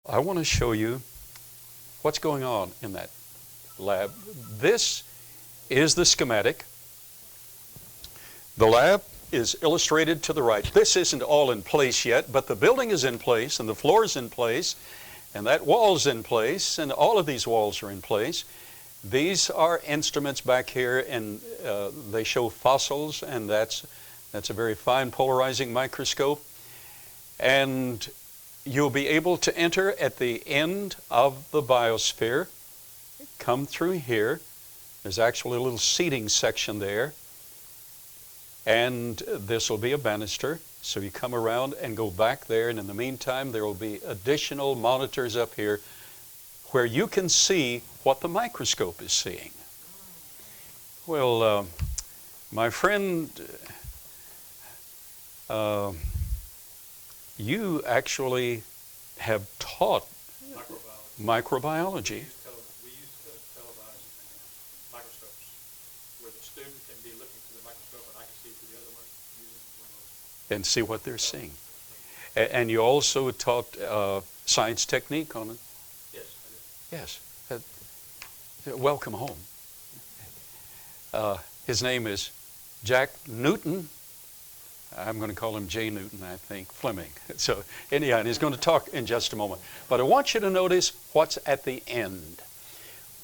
I want to show you what's going on in that lab. This is the schematic. The lab is illustrated to the right. This isn't all in place yet, but the building is in place, and the floor is in place, and that wall's in place, and all of these walls are in place. These are instruments back here, and they show fossils, and that's a very fine polarizing microscope. And you'll be able to enter at the end of the biosphere, come through here. There's actually a little seating section there. And this will be a banister. So you come around and go back there, and in the meantime there will be additional monitors up here where you can see what the microscope is seeing. Well, my friend, you actually have taught microbiology. We use televised microscopes where the student can be looking through the microscope and I can see through the other one using one of those. And see what they're seeing. And you also taught science technique on it? Yes, I did. Yes. Welcome home. His name is Jack Newton. I'm going to call him J. Newton, I think, Fleming. So anyhow, he's going to talk in just a moment. But I want you to notice what's at the end.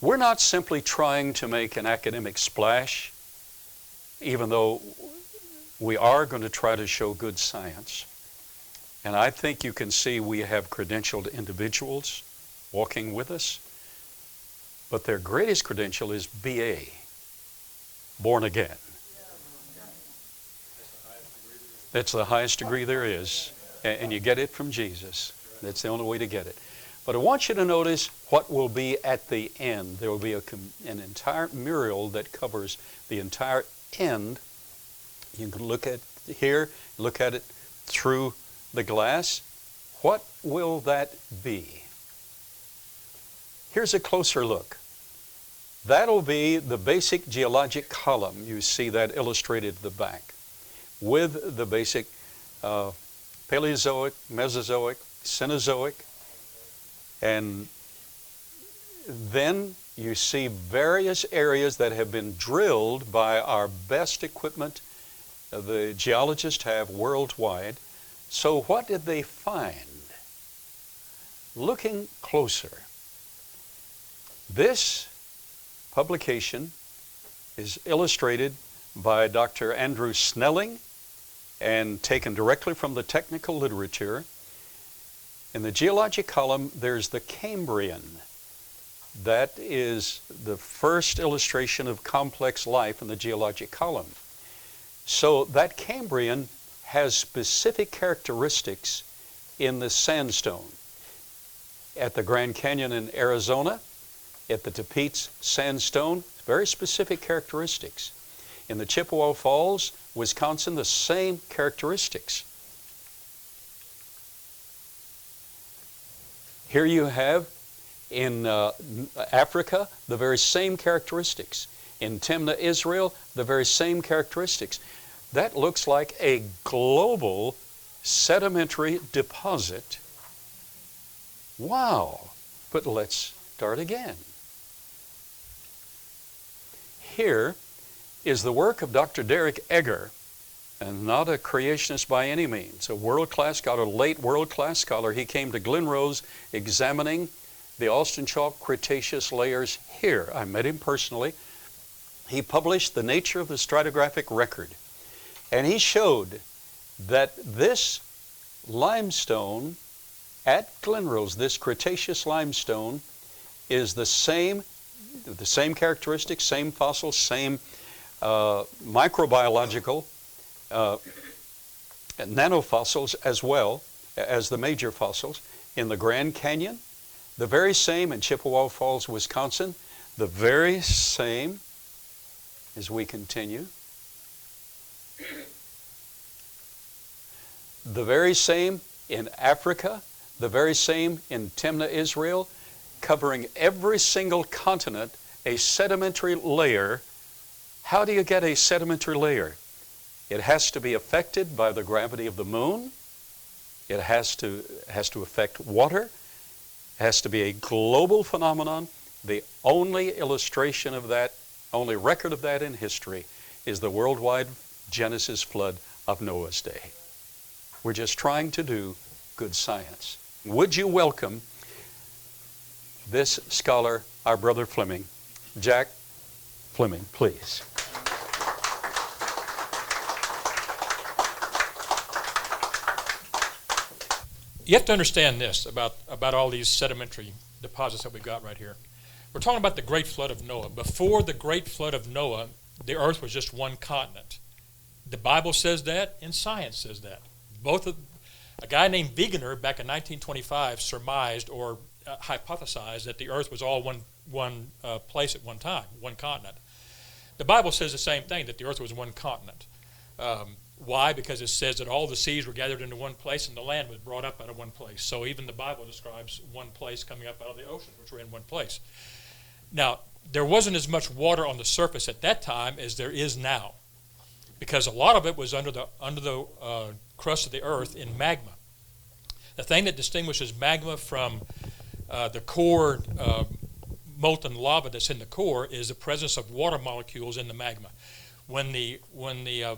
We're not simply trying to make an academic splash, even though we are going to try to show good science. And I think you can see we have credentialed individuals walking with us. But their greatest credential is BA, born again. That's the highest degree there is. And you get it from Jesus. That's the only way to get it. But I want you to notice what will be at the end. There will be an entire mural that covers the entire end. You can look at here, look at it through the glass. What will that be? Here's a closer look. That'll be the basic geologic column. You see that illustrated at the back, with the basic Paleozoic, Mesozoic, Cenozoic, and then you see various areas that have been drilled by our best equipment the geologists have worldwide. So what did they find? Looking closer, this publication is illustrated by Dr. Andrew Snelling and taken directly from the technical literature. In the geologic column, there's the Cambrian. That is the first illustration of complex life in the geologic column. So that Cambrian has specific characteristics in the sandstone. At the Grand Canyon in Arizona, at the Tapeats sandstone, very specific characteristics. In the Chippewa Falls, Wisconsin, the same characteristics. Here you have in Africa, the very same characteristics. In Timnah, Israel, the very same characteristics. That looks like a global sedimentary deposit. Wow! But let's start again. Here is the work of Dr. Derek Egger, and not a creationist by any means, a world-class scholar, a late world-class scholar. He came to Glen Rose examining the Austin Chalk Cretaceous layers here. I met him personally. He published The Nature of the Stratigraphic Record, and he showed that this limestone at Glen Rose, this Cretaceous limestone, is the same characteristics, same fossils, same microbiological nanofossils as well as the major fossils. In the Grand Canyon, the very same. In Chippewa Falls, Wisconsin, the very same. As we continue, the very same in Africa, the very same in Timnah, Israel, covering every single continent, a sedimentary layer. How do you get a sedimentary layer? It has to be affected by the gravity of the moon. It has to affect water. has to be a global phenomenon. The only illustration of that, only record of that in history, is the worldwide Genesis flood of Noah's day. We're just trying to do good science. Would you welcome this scholar, our brother Fleming? Jack Fleming, please. You have to understand this about all these sedimentary deposits that we've got right here. We're talking about the great flood of Noah. Before the great flood of Noah, the earth was just one continent. The Bible says that, and science says that. A guy named Wegener back in 1925 surmised or hypothesized that the earth was all one place at one time, one continent. The Bible says the same thing, that the earth was one continent. Why? Because it says that all the seas were gathered into one place and the land was brought up out of one place. So even the Bible describes one place coming up out of the ocean, which were in one place. Now, there wasn't as much water on the surface at that time as there is now, because a lot of it was under the crust of the earth in magma. The thing that distinguishes magma from the core molten lava that's in the core is the presence of water molecules in the magma. When the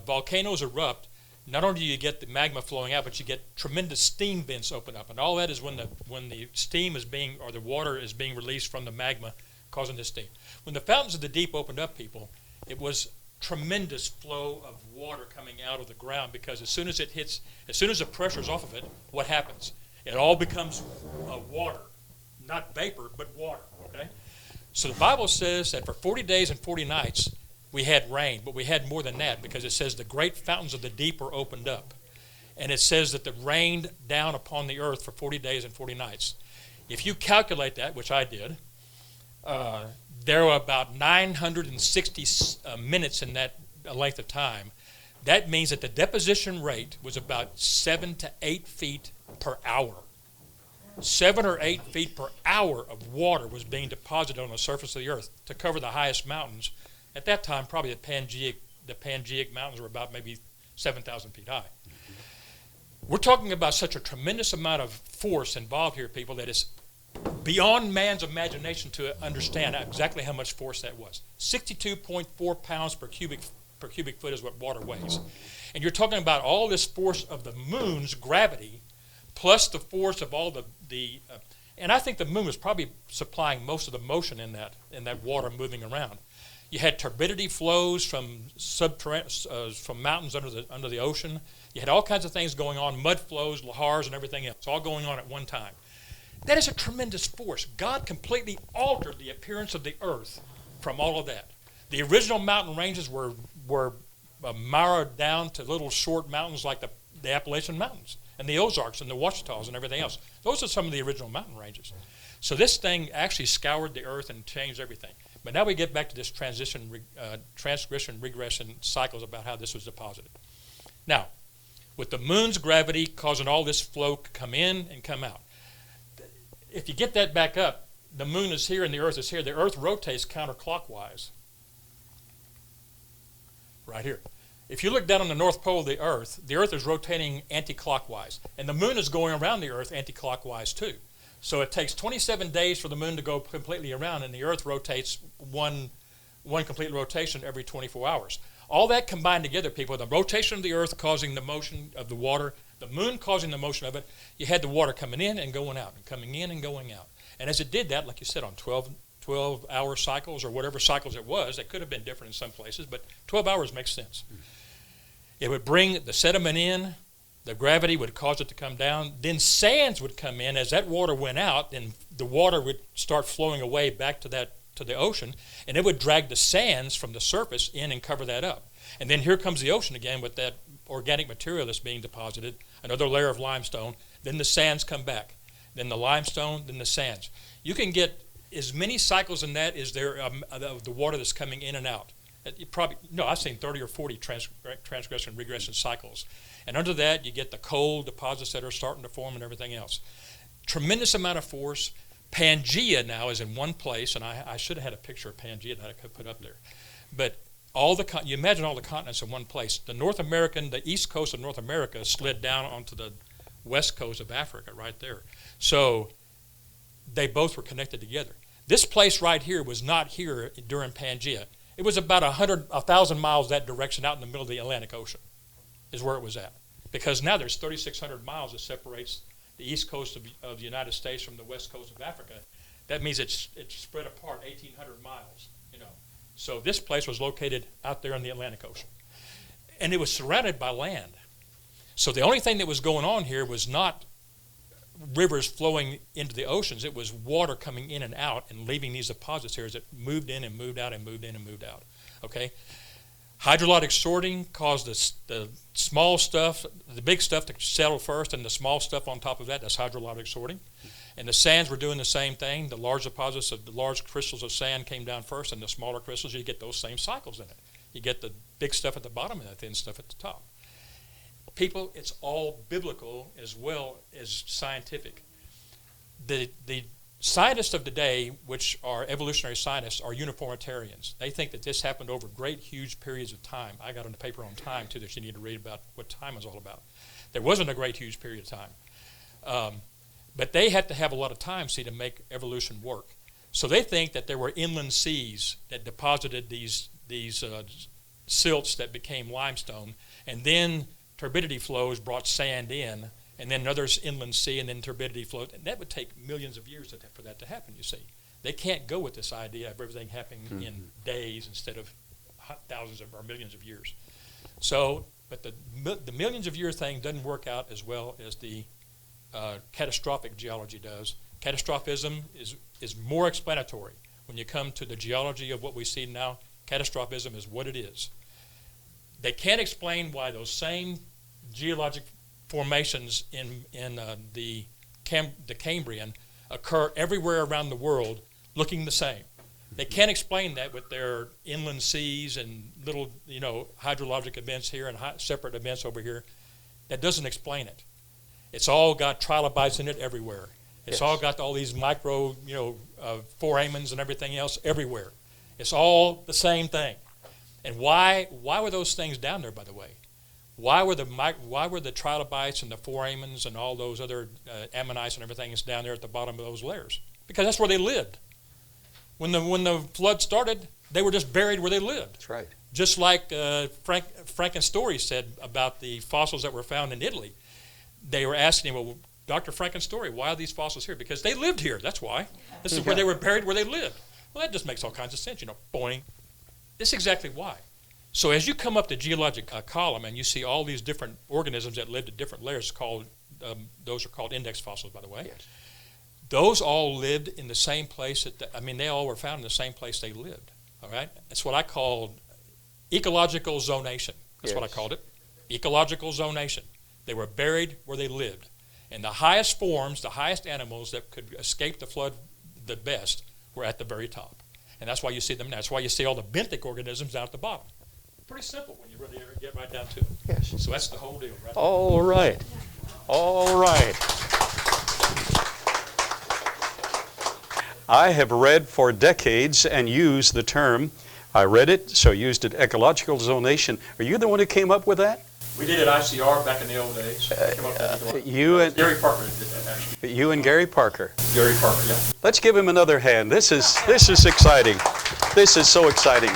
volcanoes erupt, not only do you get the magma flowing out, but you get tremendous steam vents open up, and all that is when the steam is being, or the water is being released from the magma, causing the steam. When the fountains of the deep opened up, people, it was tremendous flow of water coming out of the ground, because as soon as the pressure is off of it, what happens? It all becomes water, not vapor, but water. Okay, so the Bible says that for 40 days and 40 nights. We had rain, but we had more than that, because it says the great fountains of the deep were opened up. And it says that it rained down upon the earth for 40 days and 40 nights. If you calculate that, which I did, there were about 960 minutes in that length of time. That means that the deposition rate was about 7 to 8 feet per hour. 7 or 8 feet per hour of water was being deposited on the surface of the earth to cover the highest mountains. At that time, probably the Pangeic Mountains were about maybe 7,000 feet high. We're talking about such a tremendous amount of force involved here, people, that is beyond man's imagination to understand exactly how much force that was. 62.4 pounds per cubic foot is what water weighs. And you're talking about all this force of the moon's gravity, plus the force of all and I think the moon was probably supplying most of the motion in that water moving around. You had turbidity flows from mountains under the ocean. You had all kinds of things going on, mud flows, lahars, and everything else, all going on at one time. That is a tremendous force. God completely altered the appearance of the earth from all of that. The original mountain ranges were marrowed down to little short mountains like the Appalachian Mountains and the Ozarks and the Ouachitas and everything else. Those are some of the original mountain ranges. So this thing actually scoured the earth and changed everything. But now we get back to this transgression, regression cycles about how this was deposited. Now, with the moon's gravity causing all this flow to come in and come out, if you get that back up, the moon is here and the earth is here. The earth rotates counterclockwise. Right here. If you look down on the north pole of the earth is rotating anti-clockwise. And the moon is going around the earth anti-clockwise too. So it takes 27 days for the moon to go completely around, and the earth rotates one complete rotation every 24 hours. All that combined together, people, the rotation of the earth causing the motion of the water, the moon causing the motion of it, you had the water coming in and going out, and coming in and going out. And as it did that, like you said, on 12-hour cycles or whatever cycles it was, it could have been different in some places, but 12 hours makes sense. It would bring the sediment in, the gravity would cause it to come down. Then sands would come in. As that water went out, then the water would start flowing away back to the ocean, and it would drag the sands from the surface in and cover that up. And then here comes the ocean again with that organic material that's being deposited, another layer of limestone. Then the sands come back. Then the limestone, then the sands. You can get as many cycles in that as there of the water that's coming in and out. I've seen 30 or 40 transgression regression cycles. And under that, you get the coal deposits that are starting to form and everything else. Tremendous amount of force. Pangea now is in one place, and I should have had a picture of Pangea that I could put up there. But you imagine all the continents in one place. The east coast of North America slid down onto the west coast of Africa right there. So they both were connected together. This place right here was not here during Pangea. It was about 1,000 miles that direction out in the middle of the Atlantic Ocean is where it was at. Because now there's 3,600 miles that separates the east coast of the United States from the west coast of Africa. That means it's spread apart 1,800 miles, you know. So this place was located out there in the Atlantic Ocean. And it was surrounded by land. So the only thing that was going on here was not rivers flowing into the oceans. It was water coming in and out and leaving these deposits here as it moved in and moved out and moved in and moved out. Okay? Hydrologic sorting caused the small stuff, the big stuff to settle first, and the small stuff on top of that, that's hydrologic sorting. And the sands were doing the same thing. The large deposits of the large crystals of sand came down first, and the smaller crystals, you get those same cycles in it. You get the big stuff at the bottom and the thin stuff at the top. People, it's all biblical as well as scientific. The scientists of today, which are evolutionary scientists, are uniformitarians. They think that this happened over great, huge periods of time. I got a paper on time, too, that you need to read about what time is all about. There wasn't a great, huge period of time. But they had to have a lot of time, see, to make evolution work. So they think that there were inland seas that deposited these silts that became limestone, and then turbidity flows brought sand in, and then another inland sea, and then turbidity flows. And that would take millions of years for that to happen, you see. They can't go with this idea of everything happening in days instead of thousands or millions of years. So, but the millions of year thing doesn't work out as well as the catastrophic geology does. Catastrophism is more explanatory. When you come to the geology of what we see now, catastrophism is what it is. They can't explain why those same geologic formations in the Cambrian occur everywhere around the world looking the same. They can't explain that with their inland seas and little, hydrologic events here and separate events over here. That doesn't explain it. It's all got trilobites in it everywhere. It's all got all these micro, foramens and everything else everywhere. It's all the same thing. And why were those things down there, by the way? Why were the trilobites and the foramens and all those other ammonites and everything is down there at the bottom of those layers? Because that's where they lived. When the flood started, they were just buried where they lived. That's right. Just like Frankenstory said about the fossils that were found in Italy. They were asking him, well, Dr. Frankenstory, why are these fossils here? Because they lived here, that's why. This is where they were buried, where they lived. Well, that just makes all kinds of sense, boing. This is exactly why. So as you come up the geologic column and you see all these different organisms that lived at different layers called, those are called index fossils, by the way. Yes. Those all lived in the same place, they all were found in the same place they lived, all right? That's what I called ecological zonation. That's what I called it, ecological zonation. They were buried where they lived. And the highest forms, the highest animals that could escape the flood the best were at the very top. And that's why you see them now. That's why you see all the benthic organisms down at the bottom. Pretty simple when you really get right down to it. Yes. So that's the whole deal, right? All right. All right. I have read for decades and used the term, I read it, so used it, ecological zonation. Are you the one who came up with that? We did it at ICR back in the old days. Gary Parker did that, actually. You and Gary Parker. Gary Parker, yeah. Let's give him another hand. This is exciting. This is so exciting.